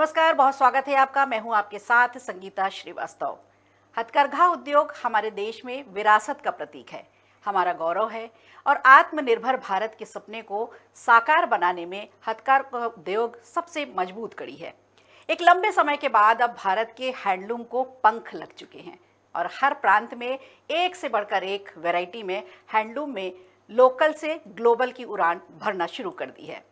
नमस्कार, बहुत स्वागत है आपका। मैं हूं आपके साथ संगीता श्रीवास्तव। हथकरघा उद्योग हमारे देश में विरासत का प्रतीक है, हमारा गौरव है और आत्मनिर्भर भारत के सपने को साकार बनाने में हथकरघा उद्योग सबसे मजबूत कड़ी है। एक लंबे समय के बाद अब भारत के हैंडलूम को पंख लग चुके हैं और हर प्रांत में एक से बढ़कर एक वैरायटी में हैंडलूम में लोकल से ग्लोबल की उड़ान भरना शुरू कर दी है।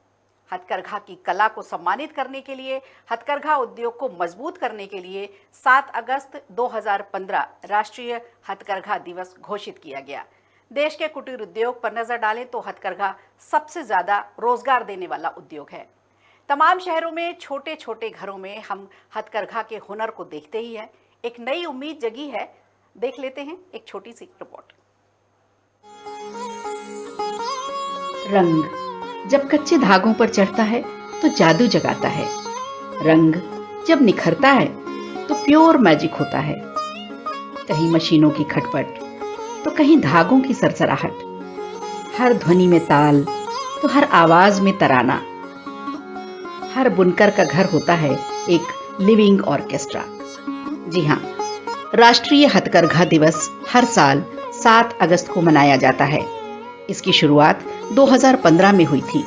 हथकरघा की कला को सम्मानित करने के लिए, हथकरघा उद्योग को मजबूत करने के लिए 7 अगस्त 2015 राष्ट्रीय हथकरघा दिवस घोषित किया गया। देश के कुटीर उद्योग पर नजर डालें तो हथकरघा सबसे ज्यादा रोजगार देने वाला उद्योग है। तमाम शहरों में छोटे छोटे घरों में हम हथकरघा के हुनर को देखते ही हैं। एक नई उम्मीद जगी है। देख लेते हैं एक छोटी सी रिपोर्ट। रंग जब कच्चे धागों पर चढ़ता है तो जादू जगाता है। रंग जब निखरता है तो प्योर मैजिक होता है। कहीं मशीनों की खटपट तो कहीं धागों की सरसराहट। हर ध्वनि में ताल तो हर आवाज में तराना। हर बुनकर का घर होता है एक लिविंग ऑर्केस्ट्रा। जी हाँ, राष्ट्रीय हथकरघा दिवस हर साल 7 अगस्त को मनाया जाता है। इसकी शुरुआत 2015 में हुई थी।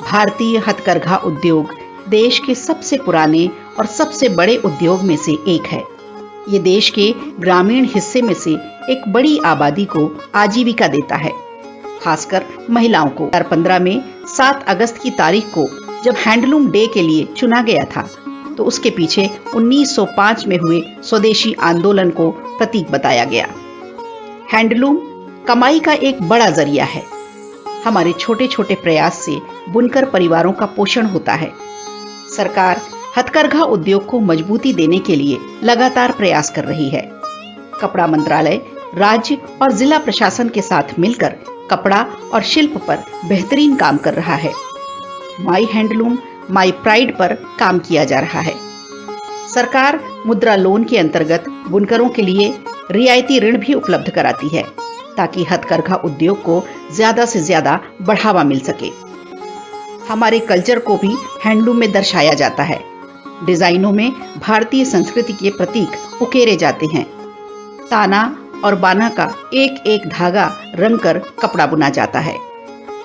भारतीय हथकरघा उद्योग देश के सबसे पुराने और सबसे बड़े उद्योग में से एक है। ये देश के ग्रामीण हिस्से में से एक बड़ी आबादी को आजीविका देता है, खासकर महिलाओं को। 2015 में 7 अगस्त की तारीख को जब हैंडलूम डे के लिए चुना गया था तो उसके पीछे 1905 में हुए स्वदेशी आंदोलन को प्रतीक बताया गया। हैंडलूम कमाई का एक बड़ा जरिया है। हमारे छोटे छोटे प्रयास से बुनकर परिवारों का पोषण होता है। सरकार हथकरघा उद्योग को मजबूती देने के लिए लगातार प्रयास कर रही है। कपड़ा मंत्रालय राज्य और जिला प्रशासन के साथ मिलकर कपड़ा और शिल्प पर बेहतरीन काम कर रहा है। माई हैंडलूम माई प्राइड पर काम किया जा रहा है। सरकार मुद्रा लोन के अंतर्गत बुनकरों के लिए रियायती ऋण भी उपलब्ध कराती है ताकि हथकरघा उद्योग को ज्यादा से ज्यादा बढ़ावा मिल सके। हमारे कल्चर को भी हैंडलूम में दर्शाया जाता है। डिजाइनों में भारतीय संस्कृति के प्रतीक उकेरे जाते हैं। ताना और बाना का एक एक धागा रंगकर कपड़ा बुना जाता है।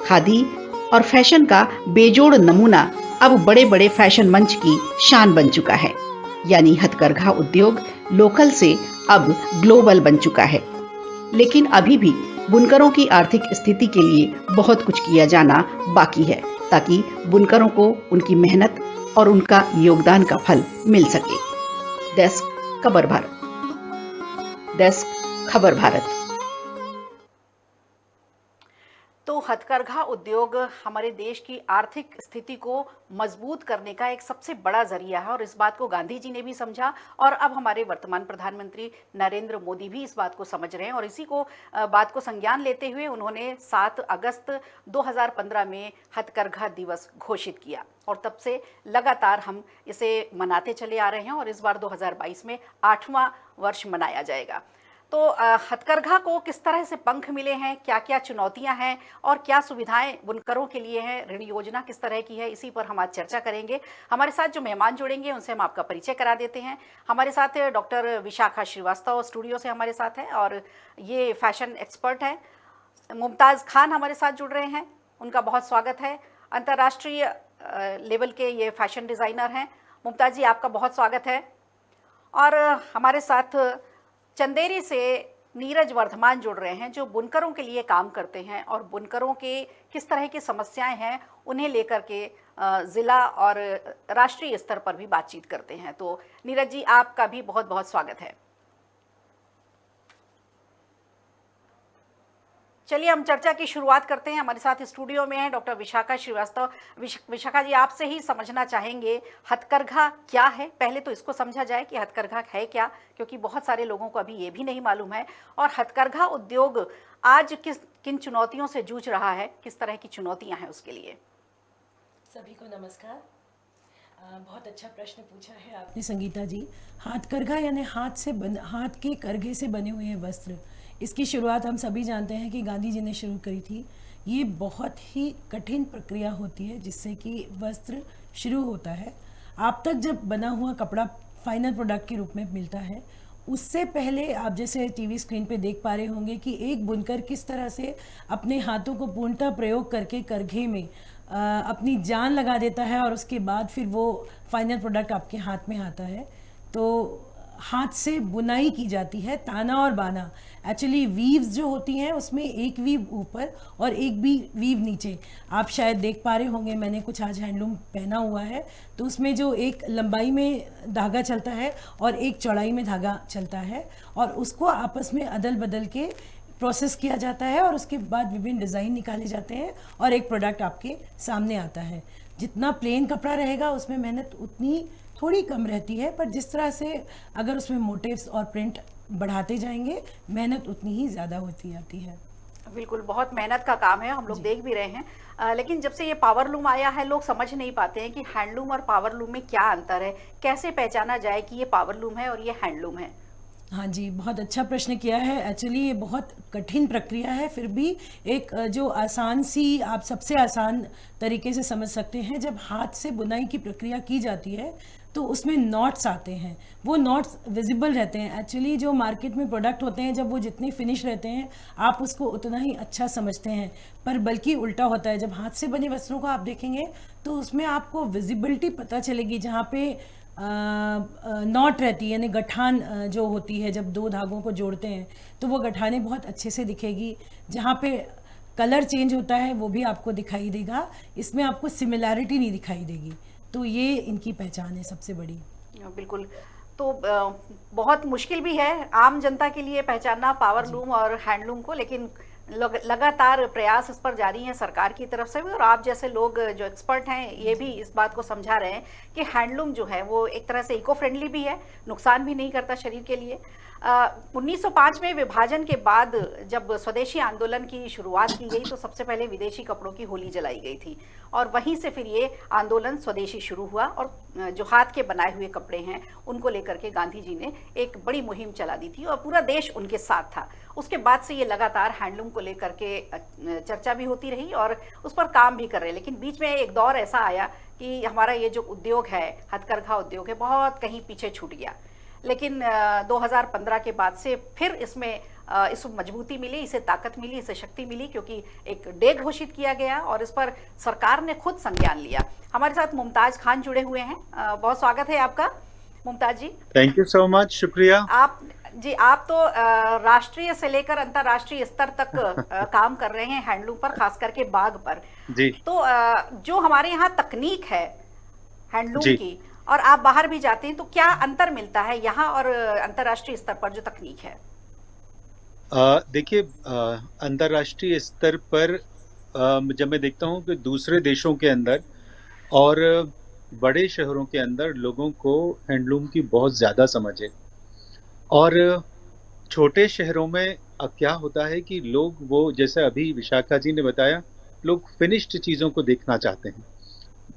खादी और फैशन का बेजोड़ नमूना अब बड़े बड़े फैशन मंच की शान बन चुका है। यानी हथकरघा उद्योग लोकल से अब ग्लोबल बन चुका है। लेकिन अभी भी बुनकरों की आर्थिक स्थिति के लिए बहुत कुछ किया जाना बाकी है ताकि बुनकरों को उनकी मेहनत और उनका योगदान का फल मिल सके। डेस्क खबर भारत। डेस्क खबर भारत। तो हथकरघा उद्योग हमारे देश की आर्थिक स्थिति को मजबूत करने का एक सबसे बड़ा जरिया है और इस बात को गांधी जी ने भी समझा और अब हमारे वर्तमान प्रधानमंत्री नरेंद्र मोदी भी इस बात को समझ रहे हैं और इसी को बात को संज्ञान लेते हुए उन्होंने 7 अगस्त 2015 में हथकरघा दिवस घोषित किया और तब से लगातार हम इसे मनाते चले आ रहे हैं और इस बार 2022 में 8वां वर्ष मनाया जाएगा। तो हथकरघा को किस तरह से पंख मिले हैं, क्या क्या चुनौतियां हैं और क्या सुविधाएं बुनकरों के लिए हैं, ऋण योजना किस तरह की है, इसी पर हम आज चर्चा करेंगे। हमारे साथ जो मेहमान जुड़ेंगे उनसे हम आपका परिचय करा देते हैं। हमारे साथ डॉक्टर विशाखा श्रीवास्तव स्टूडियो से हमारे साथ हैं और ये फैशन एक्सपर्ट हैं। मुमताज़ खान हमारे साथ जुड़ रहे हैं, उनका बहुत स्वागत है। अंतर्राष्ट्रीय लेवल के ये फैशन डिज़ाइनर हैं। मुमताज़ जी, आपका बहुत स्वागत है। और हमारे साथ चंदेरी से नीरज वर्धमान जुड़ रहे हैं जो बुनकरों के लिए काम करते हैं और बुनकरों के किस तरह की समस्याएं हैं उन्हें लेकर के ज़िला और राष्ट्रीय स्तर पर भी बातचीत करते हैं। तो नीरज जी, आपका भी बहुत बहुत स्वागत है। चलिए हम चर्चा की शुरुआत करते हैं। हमारे साथ स्टूडियो में हैं डॉक्टर विशाखा श्रीवास्तव। विशाखा जी, आपसे ही समझना चाहेंगे हथकरघा क्या है। पहले तो इसको समझा जाए कि हथकरघा है क्या, क्योंकि बहुत सारे लोगों को अभी ये भी नहीं मालूम है। और हथकरघा उद्योग आज किन चुनौतियों से जूझ रहा है, किस तरह की चुनौतियां हैं उसके लिए। सभी को नमस्कार। बहुत अच्छा प्रश्न पूछा है आपने संगीता जी। हथकरघा यानी हाथ के करघे से बने हुए वस्त्र। इसकी शुरुआत हम सभी जानते हैं कि गांधी जी ने शुरू करी थी। ये बहुत ही कठिन प्रक्रिया होती है जिससे कि वस्त्र शुरू होता है। आप तक जब बना हुआ कपड़ा फाइनल प्रोडक्ट के रूप में मिलता है, उससे पहले आप जैसे टीवी स्क्रीन पे देख पा रहे होंगे कि एक बुनकर किस तरह से अपने हाथों को पूर्णतः प्रयोग करके करघे में अपनी जान लगा देता है और उसके बाद फिर वो फाइनल प्रोडक्ट आपके हाथ में आता है। तो हाथ से बुनाई की जाती है, ताना और बाना। एक्चुअली वीव्स जो होती हैं उसमें एक वीव ऊपर और एक भी वीव नीचे। आप शायद देख पा रहे होंगे, मैंने कुछ आज हैंडलूम पहना हुआ है, तो उसमें जो एक लंबाई में धागा चलता है और एक चौड़ाई में धागा चलता है और उसको आपस में अदल बदल के प्रोसेस किया जाता है और उसके बाद विभिन्न डिज़ाइन निकाले जाते हैं और एक प्रोडक्ट आपके सामने आता है। जितना प्लेन कपड़ा रहेगा उसमें मेहनत उतनी थोड़ी कम रहती है, पर जिस तरह से अगर उसमें मोटिव्स और प्रिंट बढ़ाते जाएंगे, मेहनत उतनी ही ज़्यादा होती जाती है। बिल्कुल, बहुत मेहनत का काम है, हम लोग देख भी रहे हैं। लेकिन जब से ये पावर लूम आया है, लोग समझ नहीं पाते हैं कि हैंडलूम और पावर लूम में क्या अंतर है, कैसे पहचाना जाए कि ये पावर लूम है और ये हैंडलूम है। हाँ जी, बहुत अच्छा प्रश्न किया है। एक्चुअली ये बहुत कठिन प्रक्रिया है, फिर भी एक जो आसान सी, आप सबसे आसान तरीके से समझ सकते हैं। जब हाथ से बुनाई की प्रक्रिया की जाती है तो उसमें नॉट्स आते हैं, वो नॉट्स विजिबल रहते हैं। एक्चुअली जो मार्केट में प्रोडक्ट होते हैं, जब वो जितने फिनिश रहते हैं आप उसको उतना ही अच्छा समझते हैं, पर बल्कि उल्टा होता है। जब हाथ से बने वस्त्रों को आप देखेंगे तो उसमें आपको विजिबिलिटी पता चलेगी, जहाँ पे नॉट रहती है, यानी गठान जो होती है, जब दो धागों को जोड़ते हैं तो वो गठाने बहुत अच्छे से दिखेगी। जहाँ पे कलर चेंज होता है वो भी आपको दिखाई देगा, इसमें आपको सिमिलैरिटी नहीं दिखाई देगी। तो ये इनकी पहचान है सबसे बड़ी। बिल्कुल। तो बहुत मुश्किल भी है आम जनता के लिए पहचानना पावर लूम और हैंडलूम को, लेकिन लगातार प्रयास इस पर जारी हैं सरकार की तरफ से भी, और आप जैसे लोग जो एक्सपर्ट हैं ये भी इस बात को समझा रहे हैं कि हैंडलूम जो है वो एक तरह से इको फ्रेंडली भी है, नुकसान भी नहीं करता शरीर के लिए। 1905 में विभाजन के बाद जब स्वदेशी आंदोलन की शुरुआत की गई तो सबसे पहले विदेशी कपड़ों की होली जलाई गई थी, और वहीं से फिर ये आंदोलन स्वदेशी शुरू हुआ और जो हाथ के बनाए हुए कपड़े हैं उनको लेकर के गांधी जी ने एक बड़ी मुहिम चला दी थी और पूरा देश उनके साथ था। उसके बाद से ये लगातार हैंडलूम को लेकर के चर्चा भी होती रही और उस पर काम भी कर रहे, लेकिन बीच में एक दौर ऐसा आया कि हमारा ये जो उद्योग है, हथकरघा उद्योग है, बहुत कहीं पीछे छूट गया। लेकिन 2015 के बाद से फिर इसमें इसको मजबूती मिली, इसे ताकत मिली, इसे शक्ति मिली, क्योंकि एक डे घोषित किया गया और इस पर सरकार ने खुद संज्ञान लिया। हमारे साथ मुमताज खान जुड़े हुए हैं, बहुत स्वागत है आपका मुमताज जी। थैंक यू सो मच, शुक्रिया। आप तो राष्ट्रीय से लेकर अंतर्राष्ट्रीय स्तर तक काम कर रहे हैं हैंडलूम पर, खास करके बाग पर जी। तो जो हमारे यहाँ तकनीक है हैंडलूम की, और आप बाहर भी जाते हैं, तो क्या अंतर मिलता है यहाँ और अंतर्राष्ट्रीय स्तर पर जो तकनीक है? देखिए, अंतर्राष्ट्रीय स्तर पर जब मैं देखता हूँ कि दूसरे देशों के अंदर और बड़े शहरों के अंदर लोगों को हैंडलूम की बहुत ज़्यादा समझ है, और छोटे शहरों में अब क्या होता है कि लोग वो, जैसे अभी विशाखा जी ने बताया, लोग फिनिश्ड चीज़ों को देखना चाहते हैं,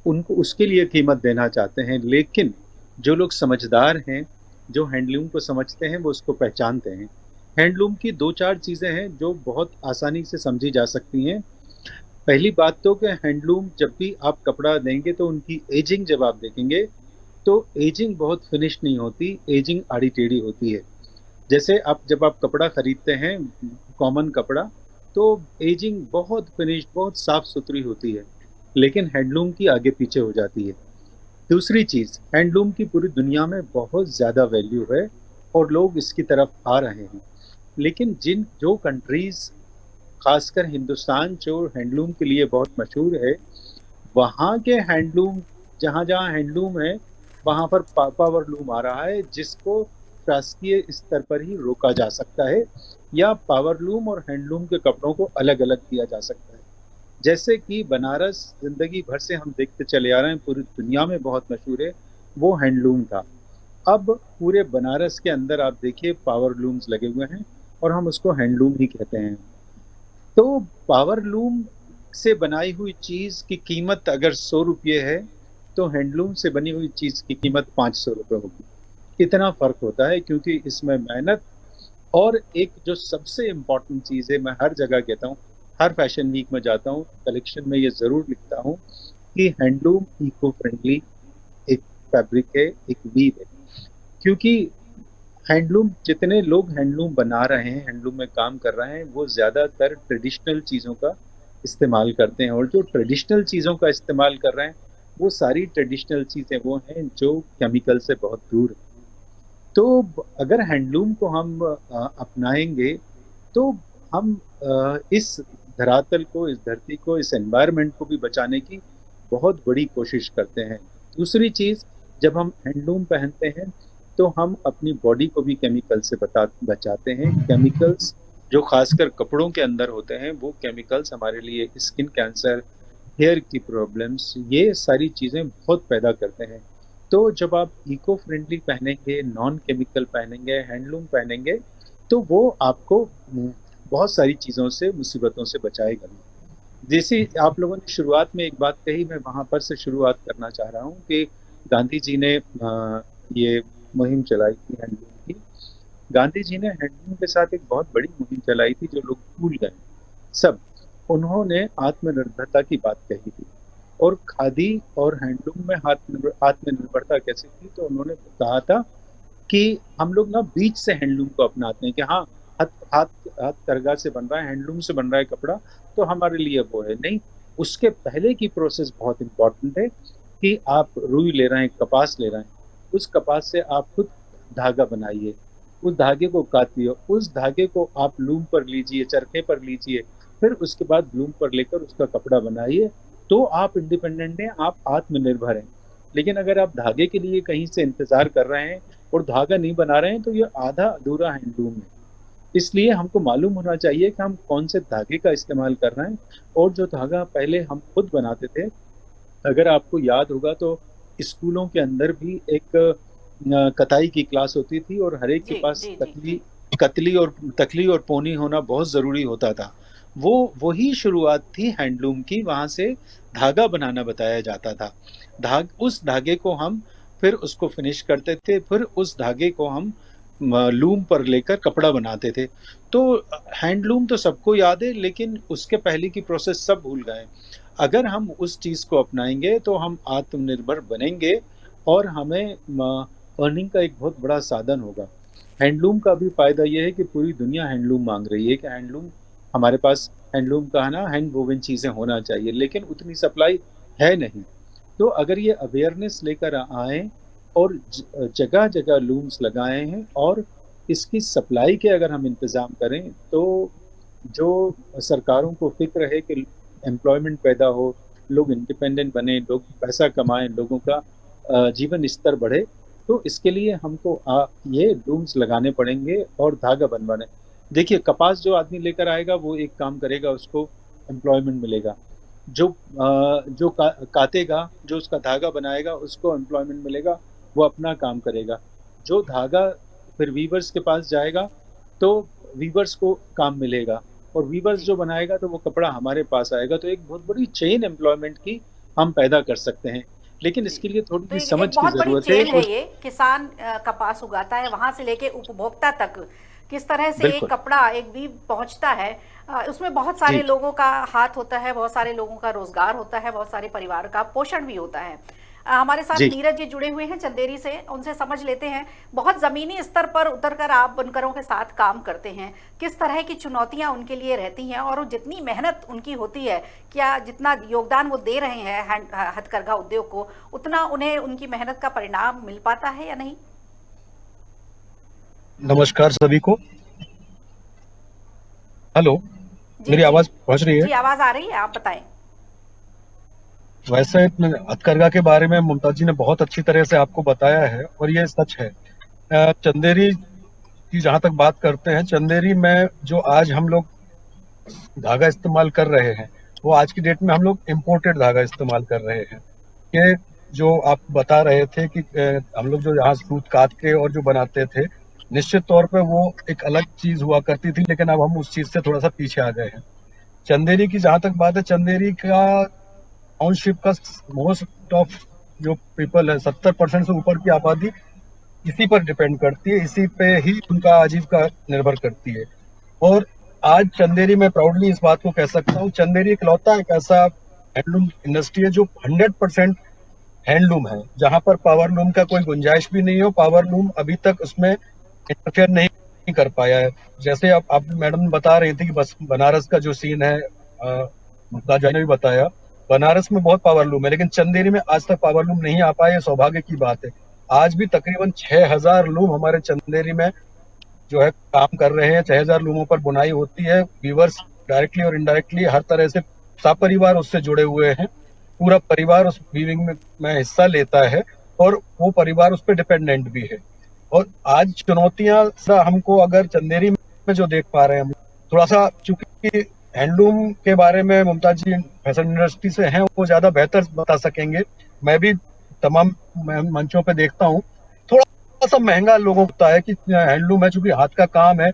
उनको उसके लिए कीमत देना चाहते हैं। लेकिन जो लोग समझदार हैं, जो हैंडलूम को समझते हैं, वो उसको पहचानते हैं। हैंडलूम की 2-4 चीज़ें हैं जो बहुत आसानी से समझी जा सकती हैं। पहली बात तो कि हैंडलूम, जब भी आप कपड़ा देंगे तो उनकी एजिंग जब आप देखेंगे तो एजिंग बहुत फिनिश नहीं होती, एजिंग आड़ी टेढ़ी होती है। जैसे जब आप कपड़ा खरीदते हैं, कॉमन कपड़ा, तो एजिंग बहुत फिनिश, बहुत साफ सुथरी होती है, लेकिन हैंडलूम की आगे पीछे हो जाती है। दूसरी चीज़, हैंडलूम की पूरी दुनिया में बहुत ज़्यादा वैल्यू है और लोग इसकी तरफ आ रहे हैं, लेकिन जो कंट्रीज़, खासकर हिंदुस्तान जो हैंडलूम के लिए बहुत मशहूर है, वहाँ के हैंडलूम, जहाँ जहाँ हैंडलूम है वहाँ पर पावर लूम आ रहा है, जिसको शासकीय स्तर पर ही रोका जा सकता है, या पावर लूम और हैंडलूम के कपड़ों को अलग अलग किया जा सकता है। जैसे कि बनारस जिंदगी भर से हम देखते चले आ रहे हैं, पूरी दुनिया में बहुत मशहूर है, वो हैंडलूम था। अब पूरे बनारस के अंदर आप देखिए पावर लूम्स लगे हुए हैं और हम उसको हैंडलूम ही कहते हैं। तो पावर लूम से बनाई हुई चीज़ की कीमत अगर 100 रुपये है तो हैंडलूम से बनी हुई चीज़ की कीमत 500 रुपये होगी। इतना फ़र्क होता है, क्योंकि इसमें मेहनत, और एक जो सबसे इम्पॉर्टेंट चीज़ है, मैं हर जगह कहता हूँ, हर फैशन वीक में जाता हूँ, कलेक्शन में ये ज़रूर लिखता हूँ कि हैंडलूम इको फ्रेंडली एक फैब्रिक है, एक वीव है। क्योंकि हैंडलूम, जितने लोग हैंडलूम बना रहे हैं, हैंडलूम में काम कर रहे हैं, वो ज़्यादातर ट्रेडिशनल चीज़ों का इस्तेमाल करते हैं, और जो ट्रेडिशनल चीज़ों का इस्तेमाल कर रहे हैं, वो सारी ट्रेडिशनल चीज़ें वो हैं जो केमिकल से बहुत दूर हैं। तो अगर हैंडलूम को हम अपनाएंगे, तो हम इस धरातल को, इस धरती को, इस एनवायरनमेंट को भी बचाने की बहुत बड़ी कोशिश करते हैं। दूसरी चीज़, जब हम हैंडलूम पहनते हैं तो हम अपनी बॉडी को भी केमिकल से बचाते हैं। केमिकल्स जो खासकर कपड़ों के अंदर होते हैं, वो केमिकल्स हमारे लिए स्किन कैंसर, हेयर की प्रॉब्लम्स, ये सारी चीज़ें बहुत पैदा करते हैं। तो जब आप इको फ्रेंडली पहनेंगे, नॉन केमिकल पहनेंगे, हैंडलूम पहनेंगे, तो वो आपको बहुत सारी चीज़ों से, मुसीबतों से बचाएगा भी। जैसे आप लोगों ने शुरुआत में एक बात कही, मैं वहाँ पर से शुरुआत करना चाह रहा हूँ कि गांधी जी ने ये मुहिम चलाई थी हैंडलूम की। गांधी जी ने हैंडलूम के साथ एक बहुत बड़ी मुहिम चलाई थी जो लोग भूल गए सब। उन्होंने आत्मनिर्भरता की बात कही थी, और खादी और हैंडलूम में आत्मनिर्भरता कैसे थी, तो उन्होंने कहा था कि हम लोग ना बीच से हैंडलूम को अपनाते हैं कि हाँ, हाथ हाथ हाथ करगा से बन रहा है, हैंडलूम से बन रहा है कपड़ा, तो हमारे लिए वो है नहीं। उसके पहले की प्रोसेस बहुत इंपॉर्टेंट है कि आप रुई ले रहे हैं, कपास ले रहे हैं, उस कपास से आप खुद धागा बनाइए, उस धागे को काटिए, उस धागे को आप लूम पर लीजिए, चरखे पर लीजिए, फिर उसके बाद लूम पर लेकर उसका कपड़ा बनाइए, तो आप इंडिपेंडेंट हैं, आप आत्मनिर्भर हैं। लेकिन अगर आप धागे के लिए कहीं से इंतजार कर रहे हैं और धागा नहीं बना रहे हैं, तो ये आधा अधूरा हैंडलूम है। इसलिए हमको मालूम होना चाहिए कि हम कौन से धागे का इस्तेमाल कर रहे हैं, और जो धागा पहले हम खुद बनाते थे, अगर आपको याद होगा तो स्कूलों के अंदर भी एक कताई की क्लास होती थी, और हर एक के जी पास जी जी जी। तकली और पोनी होना बहुत जरूरी होता था। वो वही शुरुआत थी हैंडलूम की, वहां से धागा बनाना बताया जाता था। उस धागे को हम फिर उसको फिनिश करते थे, फिर उस धागे को हम लूम पर लेकर कपड़ा बनाते थे। तो हैंडलूम तो सबको याद है, लेकिन उसके पहले की प्रोसेस सब भूल गए। अगर हम उस चीज को अपनाएंगे तो हम आत्मनिर्भर बनेंगे, और हमें अर्निंग का एक बहुत बड़ा साधन होगा। हैंडलूम का भी फायदा यह है कि पूरी दुनिया हैंडलूम मांग रही है कि हैंडलूम हमारे पास, हैंडलूम का है ना, हैंड वोवन चीजें होना चाहिए, लेकिन उतनी सप्लाई है नहीं। तो अगर ये अवेयरनेस लेकर आए और जगह जगह लूम्स लगाए हैं, और इसकी सप्लाई के अगर हम इंतजाम करें, तो जो सरकारों को फिक्र है कि एम्प्लॉयमेंट पैदा हो, लोग इंडिपेंडेंट बने, लोग पैसा कमाएं, लोगों का जीवन स्तर बढ़े, तो इसके लिए हमको ये लूम्स लगाने पड़ेंगे और धागा बनवाने। देखिए, कपास जो आदमी लेकर आएगा वो एक काम करेगा, उसको एम्प्लॉयमेंट मिलेगा। जो काटेगा, जो उसका धागा बनाएगा, उसको एम्प्लॉयमेंट मिलेगा, वो अपना काम करेगा। जो धागा फिर वीवर्स के पास जाएगा, तो वीवर्स को काम मिलेगा, और वीवर्स जी जो बनाएगा तो वो कपड़ा हमारे पास आएगा। तो एक बहुत बड़ी चेन एम्प्लॉयमेंट की हम पैदा कर सकते हैं, लेकिन जी। इसके लिए थोड़ी तो सी एक समझ की बहुत बड़ी जरूरत है। चेन है और ये, किसान कपास उगाता है, वहां से लेके उपभोक्ता तक किस तरह से एक बिल्कुल। कपड़ा, एक वीव पहुंचता है। उसमें बहुत सारे जी। लोगों का हाथ होता है, बहुत सारे लोगों का रोजगार होता है, बहुत सारे परिवार का पोषण भी होता है। हमारे साथ जी। नीरज जी जुड़े हुए हैं चंदेरी से, उनसे समझ लेते हैं। बहुत जमीनी स्तर पर उतरकर आप बुनकरों के साथ काम करते हैं, किस तरह की चुनौतियां उनके लिए रहती हैं, और जितनी मेहनत उनकी होती है, क्या जितना योगदान वो दे रहे हैं हथकरघा उद्योग को, उतना उन्हें उनकी मेहनत का परिणाम मिल पाता है या नहीं? नमस्कार सभी को। हेलो, जी मेरी जी आवाज पहुंच रही है? जी, आवाज आ रही है, आप बताएं। वैसे हथकरघा के बारे में मुमताज जी ने बहुत अच्छी तरह से आपको बताया है, और ये सच है। चंदेरी की जहां तक बात करते हैं, चंदेरी में जो आज हम लोग धागा इस्तेमाल कर रहे हैं, वो आज की डेट में हम लोग इम्पोर्टेड धागा इस्तेमाल कर रहे हैं। ये जो आप बता रहे थे कि हम लोग जो यहाँ सूत काट के और जो बनाते थे, निश्चित तौर पे वो एक अलग चीज हुआ करती थी, लेकिन अब हम उस चीज से थोड़ा सा पीछे आ गए हैं। चंदेरी की जहां तक बात है, चंदेरी का टाउनशिप का मोस्ट ऑफ जो पीपल है, 70% से ऊपर की आबादी इसी पर डिपेंड करती है, इसी पे ही उनका आजीविका निर्भर करती है। और आज चंदेरी में प्राउडली इस बात को कह सकता हूँ, चंदेरी इकलौता एक ऐसा हैंडलूम इंडस्ट्री है जो 100% हैंडलूम है, जहां पर पावर लूम का कोई गुंजाइश भी नहीं हो। पावर लूम अभी तक उसमें इंटरफेयर नहीं कर पाया है। जैसे आप मैडम बता रही थी कि बस बनारस का जो सीन है, मुमताज ने भी बताया, बनारस में बहुत पावर लूम है, लेकिन चंदेरी में आज तक पावर लूम नहीं आ पाया। सौभाग्य की बात है। आज भी तकरीबन 6,000 लूम हमारे चंदेरी में जो है काम कर रहे हैं। 6,000 लूमों पर बुनाई होती है। वीवर्स डायरेक्टली और इनडायरेक्टली हर तरह से सपरिवार उससे जुड़े हुए हैं। पूरा परिवार उस वीविंग में हिस्सा लेता है और वो परिवार उस पर डिपेंडेंट भी है। और आज चुनौतियां हमको अगर चंदेरी में जो देख पा रहे हैं हम, थोड़ा सा चूंकि हैंडलूम के बारे में मुमताज जी फैशन यूनिवर्सिटी से हैं, वो ज्यादा बेहतर बता सकेंगे। मैं भी तमाम मंचों पे देखता हूँ, थोड़ा सा महंगा लोगों को होता है कि हैंडलूम है, चूंकि हाथ का काम है,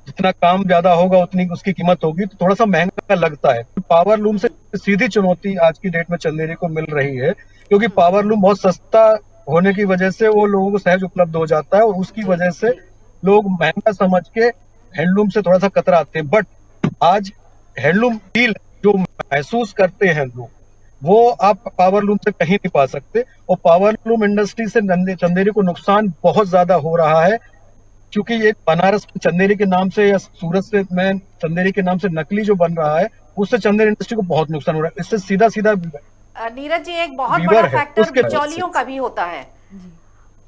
जितना काम ज्यादा होगा उतनी उसकी कीमत होगी, तो थोड़ा सा महंगा लगता है। पावर लूम से सीधी चुनौती आज की डेट में चंदेरी को मिल रही है, क्योंकि पावर लूम बहुत सस्ता होने की वजह से वो लोगों को सहज उपलब्ध हो जाता है, और उसकी वजह से लोग महंगा समझ के हैंडलूम से थोड़ा सा कतराते हैं। बट आज हैंडलूम फील जो महसूस करते हैं लोग, वो आप पावर लूम से कहीं नहीं पा सकते। और पावर लूम इंडस्ट्री से चंदेरी को नुकसान बहुत ज्यादा हो रहा है, क्योंकि ये बनारस चंदेरी के नाम से या सूरत से में चंदेरी के नाम से नकली जो बन रहा है, उससे चंदेरी इंडस्ट्री को बहुत नुकसान हो रहा है। इससे सीधा सीधा नीरज जी, एक बहुत वीवर बड़ा है फैक्टर उसके बिचौलियों का भी होता है।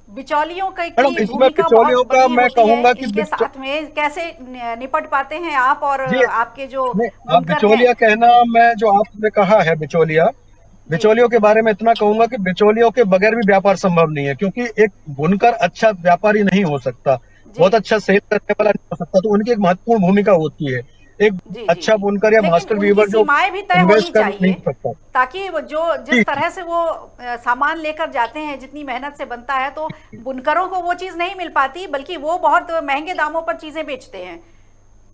बिचौलियों की मैडम, इसमें भूमिका बिचौलियों बहुत का बड़ी मैं होती है। कहूंगा कि इनके साथ में कैसे निपट पाते हैं आप और जी आपके जो नहीं, आप बुनकर हैं? बिचौलिया कहना, मैं जो आपने कहा है बिचौलिया, जी बिचौलियों के बारे में इतना कहूंगा कि बिचौलियों के बगैर भी व्यापार संभव नहीं है, क्योंकि एक बुनकर अच्छा व्यापारी नहीं हो सकता, जी बहुत अच्छा सेल करने वाला नहीं हो सकता, तो उनकी एक महत्वपूर्ण भूमिका होती है। एक जी जी अच्छा जी। बुनकर या लेकिन मास्टर उनकी वीवर जो सीमाएं भी तय होनी इन्वेस्ट कर नहीं चाहिए, सकता। ताकि वो जो जी जिस तरह से वो सामान लेकर जाते हैं, जितनी मेहनत से बनता है, तो बुनकरों को वो चीज नहीं मिल पाती, बल्कि वो बहुत महंगे दामों पर चीजें बेचते हैं।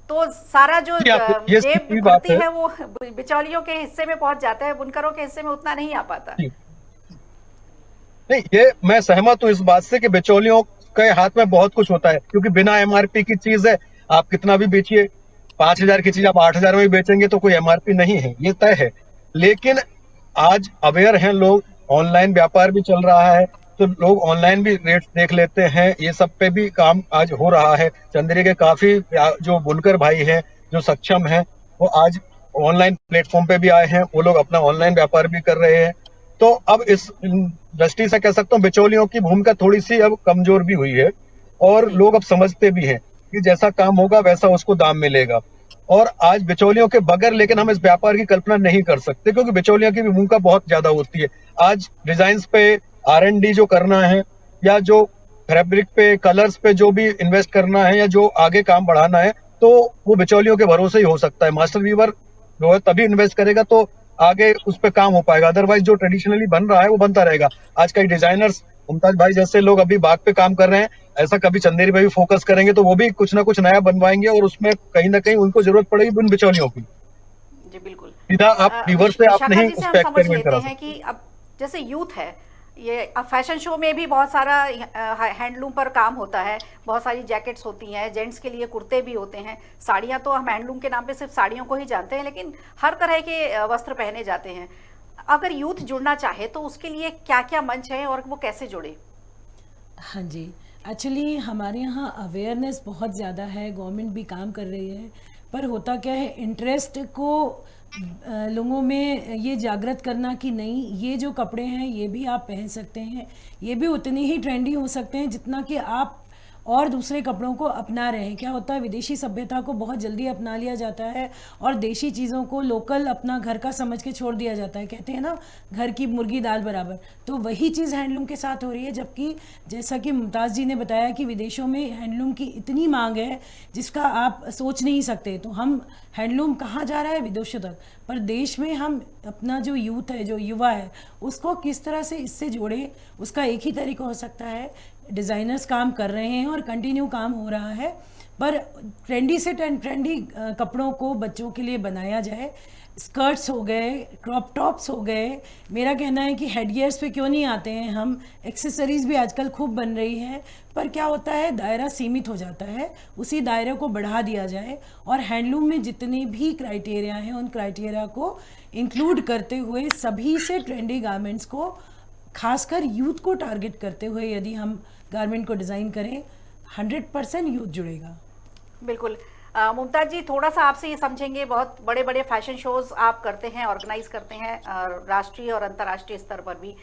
तो सारा जो जी, आप ये जेब सही बात भरती है। है वो बिचौलियों के हिस्से में पहुंच जाता है, बुनकरों के हिस्से में उतना नहीं आ पाता। जी नहीं, ये मैं सहमत हूँ इस बात से कि बिचौलियों के हाथ में बहुत कुछ होता है, क्योंकि बिना एमआरपी की चीज है, आप कितना भी बेचिए, 5,000 की चीज आप 8,000 में भी बेचेंगे तो कोई एमआरपी नहीं है, ये तय है। लेकिन आज अवेयर हैं लोग, ऑनलाइन व्यापार भी चल रहा है, तो लोग ऑनलाइन भी रेट देख लेते हैं। ये सब पे भी काम आज हो रहा है। चंदेरी के काफी जो बुनकर भाई हैं, जो सक्षम हैं, वो आज ऑनलाइन प्लेटफॉर्म पे भी आए हैं, वो लोग अपना ऑनलाइन व्यापार भी कर रहे हैं। तो अब इस दृष्टि से कह सकता हूँ बिचौलियों की भूमिका थोड़ी सी अब कमजोर भी हुई है, और जी लोग अब समझते भी हैं कि जैसा काम होगा वैसा उसको दाम मिलेगा। और आज बिचौलियों के बगैर लेकिन हम इस व्यापार की कल्पना नहीं कर सकते, क्योंकि बिचौलियों की भी भूमिका बहुत ज्यादा होती है। आज डिजाइन पे R&D जो करना है, या जो फैब्रिक पे, कलर्स पे जो भी इन्वेस्ट करना है, या जो आगे काम बढ़ाना है, तो वो बिचौलियों के भरोसे ही हो सकता है। मास्टर वीवर जो है तभी इन्वेस्ट करेगा तो आगे उस पर काम हो पाएगा, अदरवाइज जो ट्रेडिशनली बन रहा है वो बनता रहेगा। आज कई डिजाइनर्स, मुमताज भाई जैसे लोग अभी बाग पे काम कर रहे हैं, ऐसा कभी चंदेरी पे भी फोकस करेंगे तो वो भी कुछ ना कुछ नया बनवाएंगे, और उसमें कहीं ना कहीं उनको जरूरत पड़ेगी उन बिचौलियों की। जी बिल्कुल। सीधा आप वीवर से आप विशाखा नहीं जी उस से पर हम समझ एक्सपेरिमेंट लेते करा हैं सकते। कि अब जैसे यूथ है, ये अब फैशन शो में भी बहुत सारा हैंडलूम पर काम होता है, बहुत सारी जैकेट्स होती हैं, जेंट्स के लिए कुर्ते भी होते हैं, साड़ियाँ तो हम हैंडलूम के नाम पे सिर्फ साड़ियों को ही जानते हैं, लेकिन हर तरह के वस्त्र पहने जाते हैं। अगर यूथ जुड़ना चाहे तो उसके लिए क्या क्या मंच है और वो कैसे जुड़े? हाँ जी, एक्चुअली हमारे यहाँ अवेयरनेस बहुत ज़्यादा है, गवर्नमेंट भी काम कर रही है, पर होता क्या है, इंटरेस्ट को लोगों में ये जागृत करना कि नहीं, ये जो कपड़े हैं ये भी आप पहन सकते हैं, ये भी उतनी ही ट्रेंडी हो सकते हैं जितना कि आप और दूसरे कपड़ों को अपना रहे हैं। क्या होता है, विदेशी सभ्यता को बहुत जल्दी अपना लिया जाता है और देशी चीज़ों को लोकल अपना घर का समझ के छोड़ दिया जाता है। कहते हैं ना, घर की मुर्गी दाल बराबर। तो वही चीज़ हैंडलूम के साथ हो रही है, जबकि जैसा कि मुमताज़ जी ने बताया कि विदेशों में हैंडलूम की इतनी मांग है जिसका आप सोच नहीं सकते। तो हम हैंडलूम कहाँ जा रहा है, विदेशों तक, पर देश में हम अपना जो यूथ है, जो युवा है, उसको किस तरह से इससे जोड़े, उसका एक ही तरीका हो सकता है। डिज़ाइनर्स काम कर रहे हैं और कंटिन्यू काम हो रहा है, पर ट्रेंडी से ट्रेंडी कपड़ों को बच्चों के लिए बनाया जाए। स्कर्ट्स हो गए, क्रॉप टॉप्स हो गए, मेरा कहना है कि हेडगियर्स पे क्यों नहीं आते हैं हम। एक्सेसरीज़ भी आजकल खूब बन रही है, पर क्या होता है, दायरा सीमित हो जाता है, उसी दायरे को बढ़ा दिया जाए और हैंडलूम में जितने भी क्राइटेरिया हैं उन क्राइटेरिया को इंक्लूड करते हुए सभी से ट्रेंडी गारमेंट्स को खासकर यूथ को टारगेट करते हुए यदि हम गारमेंट को डिज़ाइन करें, 100% यूथ जुड़ेगा। बिल्कुल। मुमताज जी, थोड़ा सा आपसे ये समझेंगे, बहुत बड़े बड़े फैशन शोज आप करते हैं, ऑर्गेनाइज करते हैं, राष्ट्रीय और अंतर्राष्ट्रीय स्तर पर भी।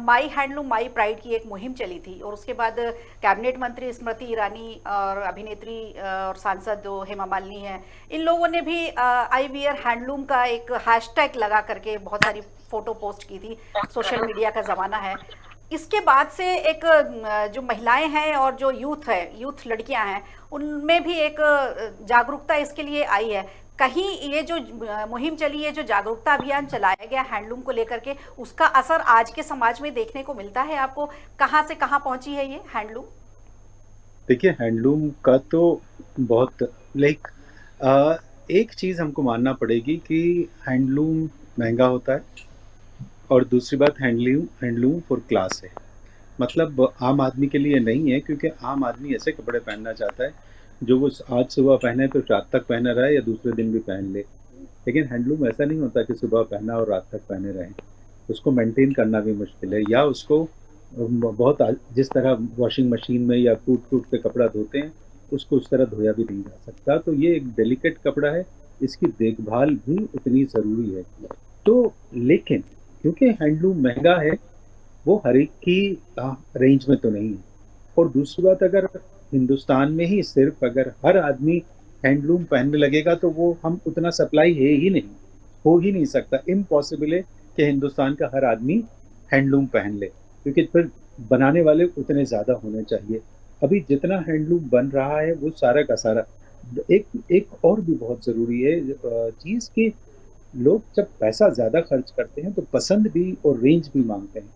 माई हैंडलूम माई प्राइड की एक मुहिम चली थी और उसके बाद कैबिनेट मंत्री स्मृति ईरानी और अभिनेत्री और सांसद जो हेमा मालिनी हैं, इन लोगों ने भी आई वियर हैंडलूम का एक हैशटैग लगा करके बहुत सारी फोटो पोस्ट की थी। सोशल मीडिया का ज़माना है। इसके बाद से एक जो महिलाएं हैं और जो यूथ लड़कियां हैं, उनमें भी एक जागरूकता इसके लिए आई है। कहीं ये जो मुहिम चली है, जो जागरूकता अभियान चलाया गया हैंडलूम को लेकर के, उसका असर आज के समाज में देखने को मिलता है आपको? कहाँ से कहाँ पहुंची है ये हैंडलूम? देखिए, हैंडलूम का तो बहुत एक चीज़ हमको मानना पड़ेगी कि हैंडलूम महंगा होता है, और दूसरी बात हैंडलूम फॉर क्लास है। मतलब आम आदमी के लिए नहीं है, क्योंकि आम आदमी ऐसे कपड़े पहनना चाहता है जो वो आज सुबह पहने तो रात तक पहना रहे या दूसरे दिन भी पहन ले। लेकिन हैंडलूम ऐसा नहीं होता कि सुबह पहना और रात तक पहने रहें। उसको मेंटेन करना भी मुश्किल है, या उसको जिस तरह वॉशिंग मशीन में या कूट के कपड़ा धोते हैं, उसको उस तरह धोया भी नहीं जा सकता। तो ये एक डेलिकेट कपड़ा है, इसकी देखभाल भी उतनी ज़रूरी है। तो लेकिन क्योंकि हैंडलूम महंगा है, वो हर एक की रेंज में तो नहीं है। और दूसरी बात, अगर हिंदुस्तान में ही सिर्फ अगर हर आदमी हैंडलूम पहनने लगेगा तो वो हम उतना सप्लाई है ही नहीं, हो ही नहीं सकता। इम्पॉसिबल है कि हिंदुस्तान का हर आदमी हैंडलूम पहन ले, क्योंकि फिर बनाने वाले उतने ज़्यादा होने चाहिए। अभी जितना हैंडलूम बन रहा है वो सारा का सारा, एक और भी बहुत ज़रूरी है चीज़ कि लोग जब पैसा ज़्यादा खर्च करते हैं तो पसंद भी और रेंज भी मांगते हैं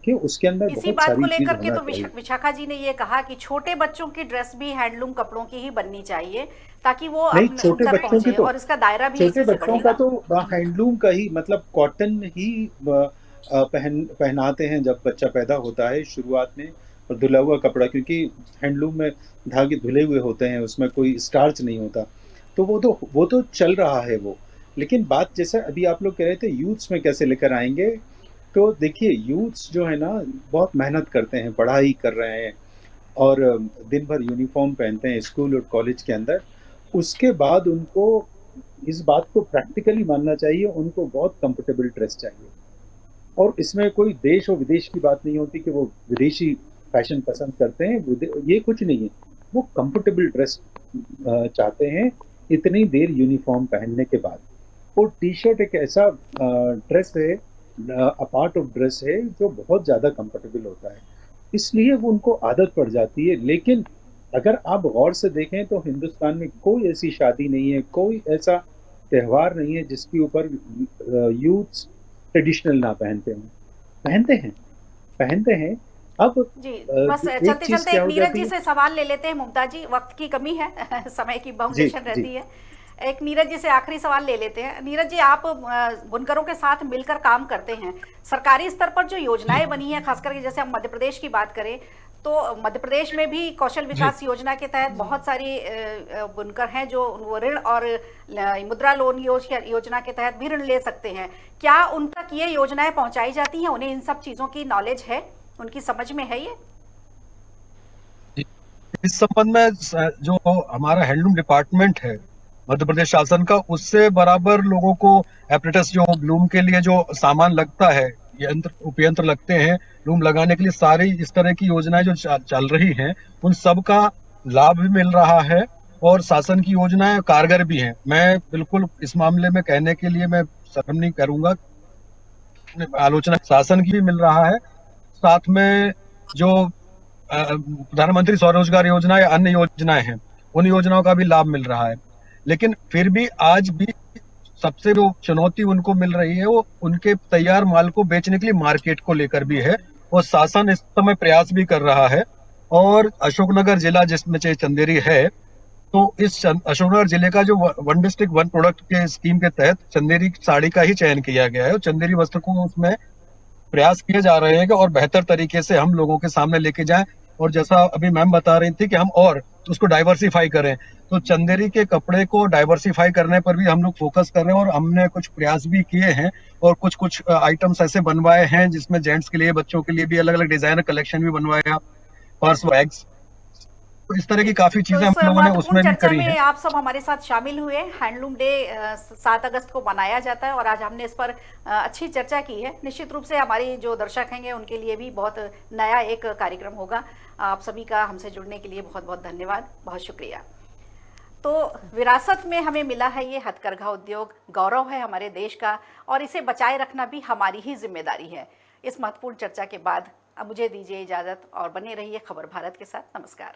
कि उसके अंदर इसी बहुत बात को सारी चीज़ लेकर के होना तो चाहिए। विशाखा जी ने ये कहा कि छोटे बच्चों की ड्रेस भी हैंडलूम कपड़ों की ही बननी चाहिए, ताकि वो नहीं, उन छोटे तक बच्चों की पहुंचे तो और इसका दायरा भी छोटे इसी से बच्चों का बढ़ेगा। तो हैंडलूम का ही मतलब कॉटन ही पहनाते हैं जब बच्चा पैदा होता है शुरुआत में, और धुला हुआ कपड़ा, क्योंकि हैंडलूम में धागे धुले हुए होते हैं, उसमें कोई स्टार्च नहीं होता। तो वो तो चल रहा है वो। लेकिन बात जैसे अभी आप लोग कह रहे थे यूथ्स में कैसे लेकर आएंगे, तो देखिए यूथ्स जो है ना बहुत मेहनत करते हैं, पढ़ाई कर रहे हैं और दिन भर यूनिफॉर्म पहनते हैं स्कूल और कॉलेज के अंदर। उसके बाद उनको इस बात को प्रैक्टिकली मानना चाहिए, उनको बहुत कंफर्टेबल ड्रेस चाहिए। और इसमें कोई देश और विदेश की बात नहीं होती कि वो विदेशी फैशन पसंद करते हैं, ये कुछ नहीं है। वो कंफर्टेबल ड्रेस चाहते हैं इतनी देर यूनिफॉर्म पहनने के बाद। और टी शर्ट एक ऐसा ड्रेस है, पार्ट ऑफ ड्रेस है जो बहुत ज़्यादा कंफर्टेबल होता है, इसलिए वो उनको आदत पड़ जाती है। लेकिन अगर आप गौर से देखें तो हिंदुस्तान में कोई ऐसी शादी नहीं है, कोई ऐसा त्यौहार नहीं है जिसके ऊपर यूथ्स ट्रेडिशनल ना पहनते हों। पहनते हैं। अब जी, बस एक चलते चीज चलते क्या एक हो नीरज जाती जी है। से सवाल ले लेते हैं। मुमताज जी, वक्त की कमी है समय की जी बाउंडेशन जी रहती है। एक नीरज जी से आखिरी सवाल ले लेते हैं। नीरज जी, आप बुनकरों के साथ मिलकर काम करते हैं। सरकारी स्तर पर जो योजनाएं बनी हैं, खास करके जैसे हम मध्य प्रदेश की बात करें तो मध्य प्रदेश में भी कौशल विकास योजना के तहत बहुत सारी बुनकर हैं जो वो ऋण और मुद्रा लोन योजना के तहत भी ऋण ले सकते हैं। क्या उन तक ये योजनाएं पहुंचाई जाती हैं? उन्हें इन सब चीजों की नॉलेज है, उनकी समझ में है ये? इस संबंध में जो हमारा हैंडलूम डिपार्टमेंट है मध्य प्रदेश शासन का, उससे बराबर लोगों को एप्रेटिस जो लूम के लिए जो सामान लगता है, उपयंत्र लगते हैं लूम लगाने के लिए, सारी इस तरह की योजनाएं जो चल रही हैं उन सब का लाभ भी मिल रहा है और शासन की योजनाएं कारगर भी हैं। मैं बिल्कुल इस मामले में कहने के लिए मैं शर्म नहीं करूंगा, आलोचना शासन की भी मिल रहा है। साथ में जो प्रधानमंत्री स्वरोजगार योजना या अन्य योजनाएं हैं, उन योजनाओं का भी लाभ मिल रहा है। लेकिन फिर भी आज भी सबसे जो चुनौती उनको मिल रही है वो उनके तैयार माल को बेचने के लिए मार्केट को लेकर भी है, और शासन इस समय प्रयास भी कर रहा है। और अशोकनगर जिला जिसमें चंदेरी है, तो इस अशोकनगर जिले का जो वन डिस्ट्रिक्ट वन प्रोडक्ट के स्कीम के तहत चंदेरी साड़ी का ही चयन किया गया है, और चंदेरी वस्त्र को उसमें प्रयास किए जा रहे हैं कि और बेहतर तरीके से हम लोगों के सामने लेके जाएं। और जैसा अभी मैम बता रही थी कि हम और उसको डाइवर्सिफाई करें, तो चंदेरी के कपड़े को डाइवर्सिफाई करने पर भी हम लोग फोकस कर रहे हैं और हमने कुछ प्रयास भी किए हैं और कुछ कुछ आइटम्स ऐसे बनवाए हैं जिसमें जेंट्स के लिए, बच्चों के लिए भी अलग अलग डिजाइनर कलेक्शन भी बनवाया, पर्स, बैग्स, तो इस तरह की काफी तो चीजें इस हम लोगों ने महत्वपूर्ण उसमें भी चर्चा करी में हैं। आप सब हमारे साथ शामिल हुए। हैंडलूम डे 7 अगस्त को मनाया जाता है और आज हमने इस पर अच्छी चर्चा की है। निश्चित रूप से हमारी जो दर्शक हैं उनके लिए भी बहुत नया एक कार्यक्रम होगा। आप सभी का हमसे जुड़ने के लिए बहुत बहुत धन्यवाद, बहुत शुक्रिया। तो विरासत में हमें मिला है ये हथकरघा उद्योग, गौरव है हमारे देश का और इसे बचाए रखना भी हमारी ही जिम्मेदारी है। इस महत्वपूर्ण चर्चा के बाद अब मुझे दीजिए इजाजत और बने रहिए खबर भारत के साथ। नमस्कार।